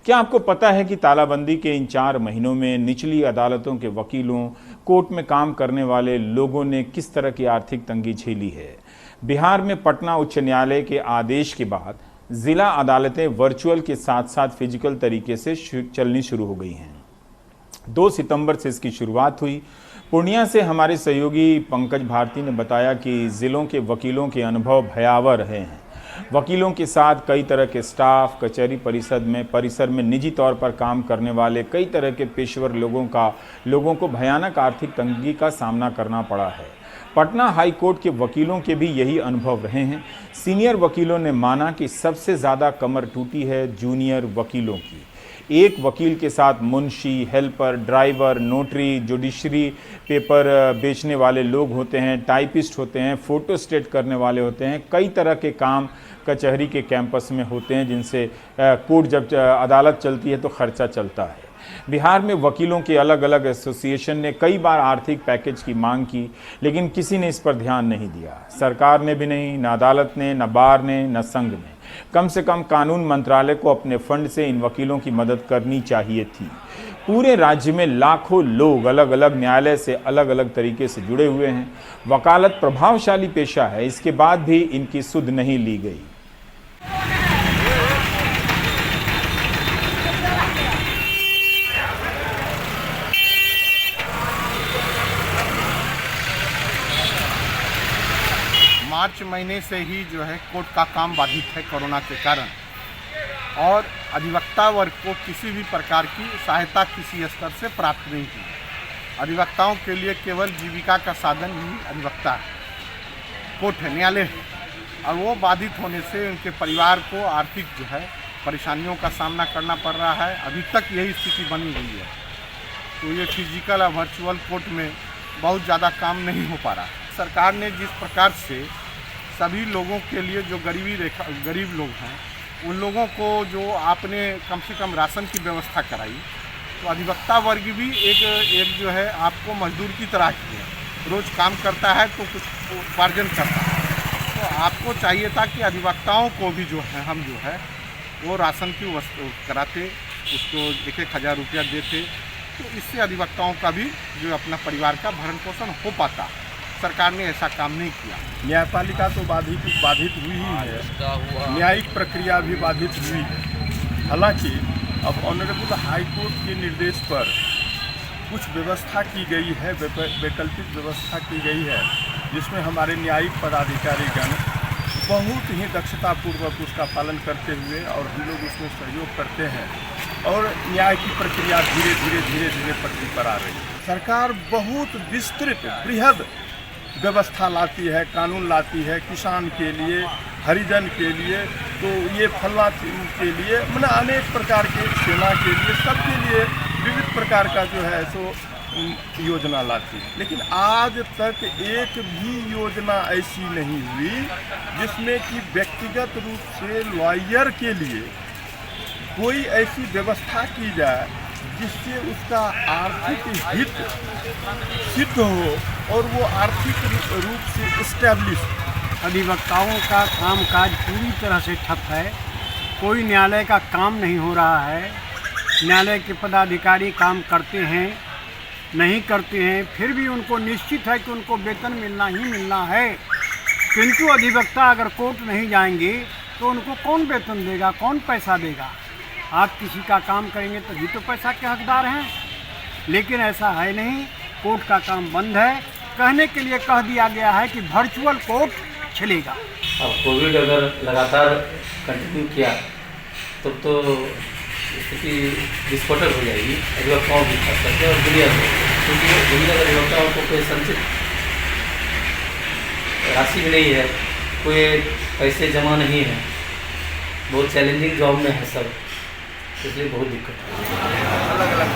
क्या आपको पता है कि तालाबंदी के इन 4 महीनों में निचली अदालतों के वकीलों, कोर्ट में काम करने वाले लोगों ने किस तरह की आर्थिक तंगी झेली है? बिहार में पटना उच्च न्यायालय के आदेश के बाद जिला अदालतें वर्चुअल के साथ साथ फिजिकल तरीके से चलनी शुरू हो गई हैं। 2 सितंबर से इसकी शुरुआत हुई। पूर्णिया से हमारे सहयोगी पंकज भारती ने बताया कि जिलों के वकीलों के अनुभव भयावह रहे हैं। वकीलों के साथ कई तरह के स्टाफ, कचहरी परिसर में निजी तौर पर काम करने वाले कई तरह के पेशेवर लोगों को भयानक आर्थिक तंगी का सामना करना पड़ा है। पटना हाई कोर्ट के वकीलों के भी यही अनुभव रहे हैं। सीनियर वकीलों ने माना कि सबसे ज़्यादा कमर टूटी है जूनियर वकीलों की। एक वकील के साथ Munshi, helper, driver, notary, judiciary paper बेचने वाले लोग होते हैं, टाइपिस्ट होते हैं, फ़ोटो स्टेट करने वाले होते हैं। कई तरह के काम कचहरी के कैंपस में होते हैं जिनसे कोर्ट जब अदालत चलती है तो खर्चा चलता है। बिहार में वकीलों के अलग अलग एसोसिएशन ने कई बार आर्थिक पैकेज की मांग की, लेकिन किसी ने इस पर ध्यान नहीं दिया। सरकार ने भी नहीं, न अदालत ने, न बार ने, न संघ ने। कम से कम कानून मंत्रालय को अपने फंड से इन वकीलों की मदद करनी चाहिए थी। पूरे राज्य में लाखों लोग अलग अलग न्यायालय से अलग अलग तरीके से जुड़े हुए हैं। वकालत प्रभावशाली पेशा है, इसके बाद भी इनकी सुध नहीं ली गई। मार्च महीने से ही जो है कोर्ट का काम बाधित है कोरोना के कारण, और अधिवक्ता वर्ग को किसी भी प्रकार की सहायता किसी स्तर से प्राप्त नहीं की। अधिवक्ताओं के लिए केवल जीविका का साधन ही अधिवक्ता है, कोर्ट है, न्यायालय है, और वो बाधित होने से उनके परिवार को आर्थिक जो है परेशानियों का सामना करना पड़ रहा है। अभी तक यही स्थिति बनी हुई है। तो ये फिजिकल और वर्चुअल कोर्ट में बहुत ज़्यादा काम नहीं हो पा रहा। सरकार ने जिस प्रकार से सभी लोगों के लिए जो गरीब लोग हैं उन लोगों को जो आपने कम से कम राशन की व्यवस्था कराई, तो अधिवक्ता वर्ग भी एक जो है आपको मजदूर की तरह की है, रोज़ काम करता है तो कुछ उपार्जन करता है। तो आपको चाहिए था कि अधिवक्ताओं को भी जो है हम जो है वो राशन की वस्तु कराते, उसको 1-1 हज़ार रुपया देते, तो इससे अधिवक्ताओं का भी जो अपना परिवार का भरण पोषण हो पाता। सरकार ने ऐसा काम नहीं किया। न्यायपालिका तो बाधित हुई ही है, न्यायिक प्रक्रिया भी बाधित हुई है। हालांकि अब ऑनरेबल हाई कोर्ट के निर्देश पर कुछ व्यवस्था की गई है, वैकल्पिक व्यवस्था की गई है, जिसमें हमारे न्यायिक पदाधिकारीगण बहुत ही दक्षतापूर्वक उसका पालन करते हुए और हम लोग उसमें सहयोग करते हैं, और न्याय की प्रक्रिया धीरे धीरे पटरी पर आ रही है। सरकार बहुत विस्तृत बृहद व्यवस्था लाती है, कानून लाती है किसान के लिए, हरिजन के लिए, तो ये फलना के लिए, मतलब अनेक प्रकार के, सेना के लिए, सबके लिए विविध प्रकार का जो है सो योजना लाती है। लेकिन आज तक एक भी योजना ऐसी नहीं हुई जिसमें कि व्यक्तिगत रूप से लॉयर के लिए कोई ऐसी व्यवस्था की जाए जिससे उसका आर्थिक हित सिद्ध हो और वो आर्थिक रूप से इस्टेब्लिश। अधिवक्ताओं का कामकाज पूरी तरह से ठप है। कोई न्यायालय का काम नहीं हो रहा है। न्यायालय के पदाधिकारी काम करते हैं, नहीं करते हैं, फिर भी उनको निश्चित है कि उनको वेतन मिलना ही मिलना है। किंतु अधिवक्ता अगर कोर्ट नहीं जाएंगे तो उनको कौन वेतन देगा, कौन पैसा देगा? आप किसी का काम करेंगे तभी तो पैसा के हकदार हैं। लेकिन ऐसा है नहीं, कोर्ट का काम बंद है। कहने के लिए कह दिया गया है कि वर्चुअल कोर्ट चलेगा। अब कोविड अगर लगातार कंटिन्यू किया तब तो स्थिति विस्फोटक हो जाएगी अधिवक्ताओं की खास करके और दुनिया में, क्योंकि दुनिया के अधिवक्ताओं को कोई संचित राशि भी नहीं है, कोई पैसे जमा नहीं है, बहुत चैलेंजिंग जॉब में है सब, इसलिए बहुत दिक्कत है। अलग अलग